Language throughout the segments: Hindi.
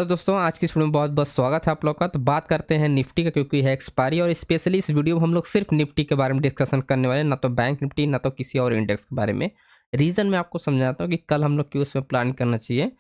तो दोस्तों आज की इस वीडियो में बहुत बहुत स्वागत है आप लोग का। तो बात करते हैं निफ्टी का, क्योंकि है एक्सपायरी और स्पेशली इस वीडियो में हम लोग सिर्फ निफ्टी के बारे में डिस्कशन करने वाले हैं, ना तो बैंक निफ्टी ना तो किसी और इंडेक्स के बारे में। रीज़न मैं आपको समझाता हूँ कि कल हम लोग क्यों इसमें प्लान करना चाहिए।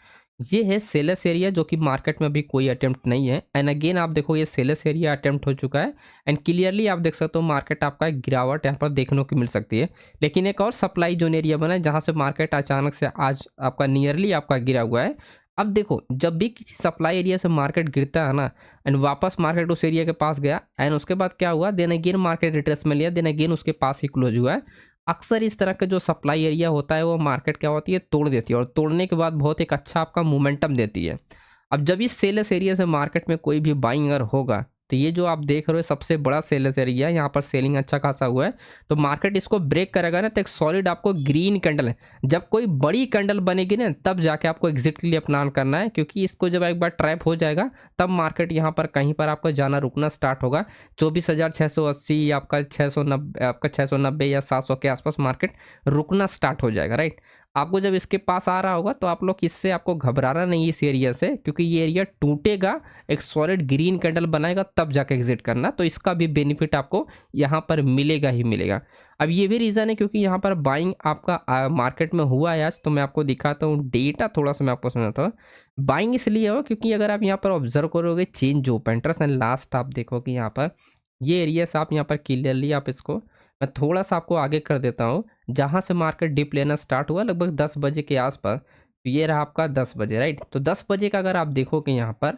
ये है सेलर्स एरिया, जो कि मार्केट में अभी कोई अटेम्प्ट नहीं है। एंड अगेन आप देखो ये सेलर्स एरिया अटेम्प्ट हो चुका है। एंड क्लियरली आप देख सकते हो मार्केट आपका एक गिरावट यहाँ पर देखने को मिल सकती है। लेकिन एक और सप्लाई जोन एरिया बना है जहाँ से मार्केट अचानक से आज आपका नियरली आपका गिरा हुआ है। अब देखो जब भी किसी सप्लाई एरिया से मार्केट गिरता है ना, एंड वापस मार्केट उस एरिया के पास गया, एंड उसके बाद क्या हुआ, देन अगेन मार्केट रिट्रेसमेंट लिया, देन अगेन उसके पास ही क्लोज हुआ है। अक्सर इस तरह का जो सप्लाई एरिया होता है वो मार्केट क्या होती है, तोड़ देती है, और तोड़ने के बाद बहुत एक अच्छा आपका मोमेंटम देती है। अब जब इस सेलर्स एरिया से मार्केट में कोई भी बाइंग अगर होगा, तो ये जो आप देख रहे हो सबसे बड़ा सेलर्स एरिया है, यहाँ पर सेलिंग अच्छा खासा हुआ है। तो मार्केट इसको ब्रेक करेगा ना, तो एक सॉलिड आपको ग्रीन कैंडल है, जब कोई बड़ी कैंडल बनेगी ना तब जाके आपको एग्जिट के लिए प्लान करना है, क्योंकि इसको जब एक बार ट्रैप हो जाएगा तब मार्केट यहाँ पर कहीं पर आपका जाना रुकना स्टार्ट होगा। 24,680 आपका 690 आपका 690 या 700 के आसपास मार्केट रुकना स्टार्ट हो जाएगा, राइट। आपको जब इसके पास आ रहा होगा तो आप लोग इससे आपको घबराना नहीं इस एरिया से, क्योंकि ये एरिया टूटेगा, एक सॉलिड ग्रीन कैंडल बनाएगा, तब जाके एग्जिट करना। तो इसका भी बेनिफिट आपको यहाँ पर मिलेगा ही मिलेगा। अब ये भी रीज़न है क्योंकि यहाँ पर बाइंग आपका मार्केट में हुआ है आज। तो मैं आपको दिखाता हूँ डेटा, थोड़ा सा मैं आपको समझाता हूँ। बाइंग इसलिए हो क्योंकि अगर आप यहाँ पर ऑब्जर्व करोगे change open interest and last, आप देखो कि यहाँ पर ये एरियास आप यहाँ पर क्लियरली आप इसको, मैं थोड़ा सा आपको आगे कर देता हूँ, जहाँ से मार्केट डिप लेना स्टार्ट हुआ लगभग 10 बजे के आसपास। तो ये रहा आपका 10 बजे, राइट। तो 10 बजे का अगर आप देखो कि यहाँ पर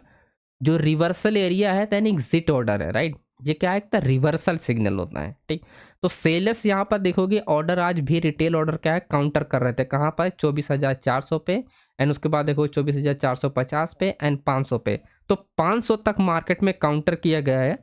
जो रिवर्सल एरिया है दैन एग्जिट ऑर्डर है, राइट। ये क्या है, एक रिवर्सल सिग्नल होता है, ठीक। तो सेलर्स यहाँ पर देखोगे ऑर्डर आज भी रिटेल ऑर्डर क्या है, काउंटर कर रहे थे कहाँ पर, 24,400 पे, एंड उसके बाद देखो 24,450 पे एंड 500 पे। तो 500 तक मार्केट में काउंटर किया गया है,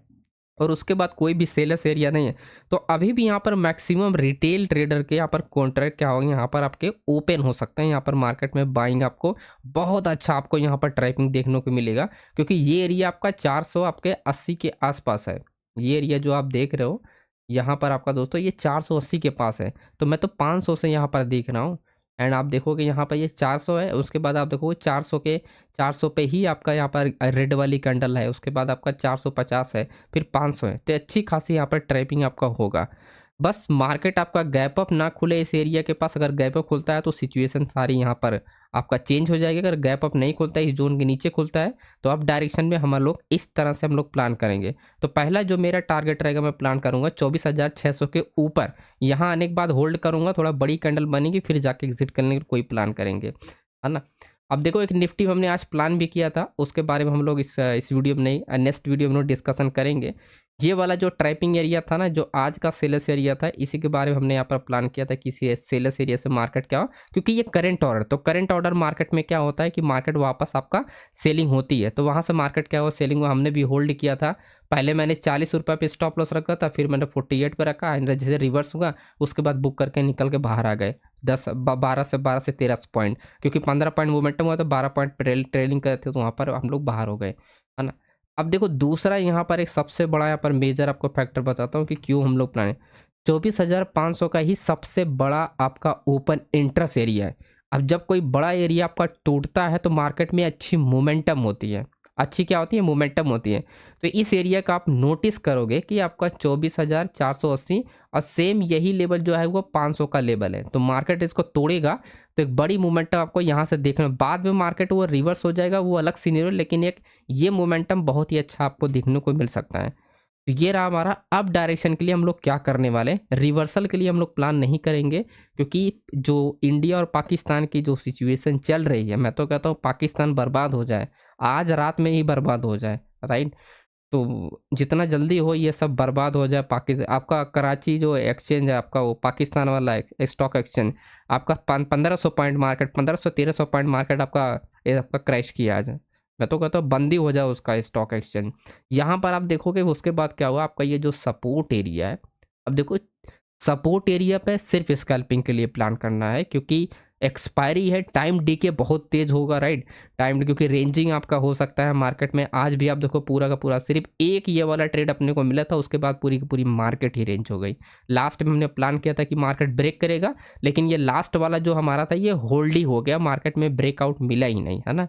और उसके बाद कोई भी सेलर्स एरिया नहीं है। तो अभी भी यहाँ पर मैक्सिमम रिटेल ट्रेडर के यहाँ पर कॉन्ट्रैक्ट क्या होंगे, यहाँ पर आपके ओपन हो सकते हैं। यहाँ पर मार्केट में बाइंग आपको बहुत अच्छा आपको यहाँ पर ट्रैपिंग देखने को मिलेगा, क्योंकि ये एरिया आपका 400 आपके 80 के आसपास है। ये एरिया जो आप देख रहे हो यहाँ पर आपका दोस्तों ये 480 के पास है। तो मैं तो 500 से यहाँ पर देख रहा हूँ, एंड आप देखोगे यहाँ पर ये 400 है, उसके बाद आप देखोगे 400 पे ही आपका यहाँ पर रेड वाली कैंडल है, उसके बाद आपका 450 है, फिर 500 है। तो अच्छी खासी यहाँ पर ट्रैपिंग आपका होगा। बस मार्केट आपका गैप अप ना खुले इस एरिया के पास। अगर गैप अप खुलता है तो सिचुएशन सारी यहाँ पर आपका चेंज हो जाएगी। अगर गैप अप नहीं खुलता है, इस जोन के नीचे खुलता है, तो अब डायरेक्शन में हम लोग इस तरह से हम लोग प्लान करेंगे। तो पहला जो मेरा टारगेट रहेगा, मैं प्लान करूंगा 24,600 के ऊपर। यहाँ आने के बाद होल्ड करूंगा, थोड़ा बड़ी कैंडल बनेगी, फिर जाके एग्जिट करने का कोई प्लान करेंगे, है ना। अब देखो एक निफ्टी हमने आज प्लान भी किया था, उसके बारे में हम लोग इस वीडियो में नहीं, नेक्स्ट वीडियो में हम लोग डिस्कशन करेंगे। ये वाला जो ट्रैपिंग एरिया था ना, जो आज का सेलर्स एरिया था, इसी के बारे में हमने यहाँ पर प्लान किया था कि सेलर्स एरिया से मार्केट क्या हो, क्योंकि ये करंट ऑर्डर, तो करंट ऑर्डर मार्केट में क्या होता है कि मार्केट वापस आपका सेलिंग होती है, तो वहाँ से मार्केट क्या हो, सेलिंग हुआ। हमने भी होल्ड किया था। पहले मैंने 40 रुपये पे स्टॉप लॉस रखा था, फिर मैंने 48 पे रखा, एंड जैसे रिवर्स हुआ उसके बाद बुक करके निकल के बाहर आ गए 12 से 13 पॉइंट, क्योंकि 15 पॉइंट मोमेंटम हुआ तो 12 पॉइंट ट्रेलिंग करते थे, तो वहाँ पर हम लोग बाहर हो गए, है ना। अब देखो दूसरा यहाँ पर एक सबसे बड़ा यहाँ पर मेजर आपको फैक्टर बताता हूँ कि क्यों हम लोग प्लान, 24,500 का ही सबसे बड़ा आपका ओपन इंटरेस्ट एरिया है। अब जब कोई बड़ा एरिया आपका टूटता है तो मार्केट में अच्छी मोमेंटम होती है। अच्छी क्या होती है, मोमेंटम होती है। तो इस एरिया का आप नोटिस करोगे कि आपका 24,480 और सेम यही लेवल जो है वो 500 का लेवल है। तो मार्केट इसको तोड़ेगा तो एक बड़ी मोमेंटम आपको यहाँ से देखने, बाद में मार्केट वो रिवर्स हो जाएगा, वो अलग सीनेरियो, लेकिन एक ये मोमेंटम बहुत ही अच्छा आपको देखने को मिल सकता है। तो ये रहा हमारा। अब डायरेक्शन के लिए हम लोग क्या करने वाले, रिवर्सल के लिए हम लोग प्लान नहीं करेंगे, क्योंकि जो इंडिया और पाकिस्तान की जो सिचुएशन चल रही है, मैं तो कहता हूँ पाकिस्तान बर्बाद हो जाए, आज रात में ही बर्बाद हो जाए, राइट। तो जितना जल्दी हो ये सब बर्बाद हो जाए। पाकिस्तान आपका कराची जो एक्सचेंज है आपका, वो पाकिस्तान वाला स्टॉक एक्सचेंज, आपका 1500 पॉइंट मार्केट, 1500-1300 पॉइंट मार्केट आपका क्रैश किया आज। मैं तो कहता हूँ बंदी हो जाए उसका स्टॉक एक्सचेंज। यहाँ पर आप देखोगे उसके बाद क्या हुआ, आपका ये जो सपोर्ट एरिया है, अब देखो सपोर्ट एरिया पे सिर्फ स्कैल्पिंग के लिए प्लान करना है, क्योंकि एक्सपायरी है, टाइम डीके बहुत तेज होगा, राइट। टाइम, क्योंकि रेंजिंग आपका हो सकता है मार्केट में। आज भी आप देखो पूरा का पूरा सिर्फ एक ये वाला ट्रेड अपने को मिला था, उसके बाद पूरी की पूरी मार्केट ही रेंज हो गई। लास्ट में हमने प्लान किया था कि मार्केट ब्रेक करेगा, लेकिन ये लास्ट वाला जो हमारा था ये होल्ड ही हो गया, मार्केट में ब्रेकआउट मिला ही नहीं, है ना।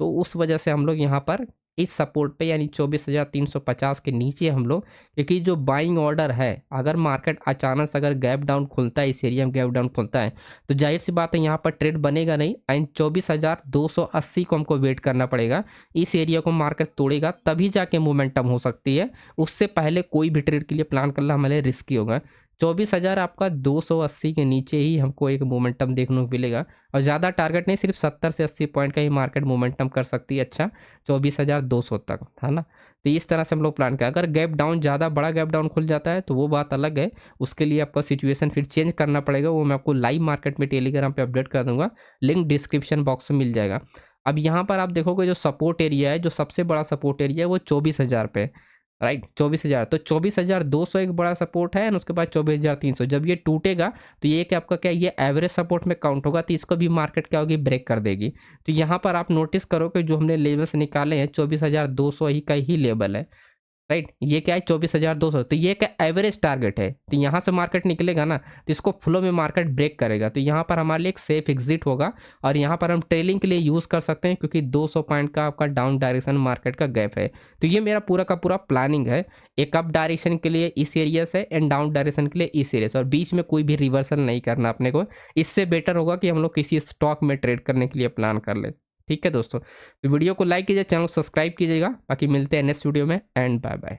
तो उस वजह से हम लोग यहाँ पर इस सपोर्ट पे यानी 24,350 के नीचे हम लोग, क्योंकि जो बाइंग ऑर्डर है, अगर मार्केट अचानक से अगर गैप डाउन खुलता है, इस एरिया में गैप डाउन खुलता है, तो जाहिर सी बात है यहाँ पर ट्रेड बनेगा नहीं एंड 24,280 को हमको वेट करना पड़ेगा। इस एरिया को मार्केट तोड़ेगा तभी जाके मोमेंटम हो सकती है, उससे पहले कोई भी ट्रेड के लिए प्लान करना हमारे लिए रिस्की होगा। 24,000 आपका 280 के नीचे ही हमको एक मोमेंटम देखने को मिलेगा, और ज़्यादा टारगेट नहीं, सिर्फ 70 से 80 पॉइंट का ही मार्केट मोमेंटम कर सकती है अच्छा 24,200 तक, है ना। तो इस तरह से हम लोग प्लान करें। अगर गैप डाउन ज़्यादा बड़ा गैप डाउन खुल जाता है तो वो बात अलग है, उसके लिए आपका सिचुएशन फिर चेंज करना पड़ेगा, वो मैं आपको लाइव मार्केट में टेलीग्राम पे अपडेट कर दूंगा, लिंक डिस्क्रिप्शन बॉक्स में मिल जाएगा। अब यहाँ पर आप देखोगे जो सपोर्ट एरिया है, जो सबसे बड़ा सपोर्ट एरिया है वो 24,000 पे, राइट 24,000, तो 24,200 एक बड़ा सपोर्ट है, और उसके बाद 24,300 जब ये टूटेगा तो ये क्या आपका क्या ये एवरेज सपोर्ट में काउंट होगा, तो इसको भी मार्केट क्या होगी, ब्रेक कर देगी। तो यहाँ पर आप नोटिस करो कि जो हमने लेवल्स निकाले हैं 24,200 ही का ही लेवल है, राइट। ये क्या है 24,200, तो ये क्या एवरेज टारगेट है, तो यहाँ से मार्केट निकलेगा ना, तो इसको फ्लो में मार्केट ब्रेक करेगा, तो यहाँ पर हमारे लिए एक सेफ एग्जिट होगा, और यहाँ पर हम ट्रेलिंग के लिए यूज़ कर सकते हैं, क्योंकि 200 पॉइंट का आपका डाउन डायरेक्शन मार्केट का गैप है। तो ये मेरा पूरा का पूरा प्लानिंग है, एक अप डायरेक्शन के लिए इस एरिया से एंड डाउन डायरेक्शन के लिए इस एरिया से, और बीच में कोई भी रिवर्सल नहीं करना अपने को। इससे बेटर होगा कि हम लोग किसी स्टॉक में ट्रेड करने के लिए प्लान कर ले। ठीक है दोस्तों, तो वीडियो को लाइक कीजिए, चैनल को सब्सक्राइब कीजिएगा, बाकी मिलते हैं नेक्स्ट वीडियो में, एंड बाय बाय।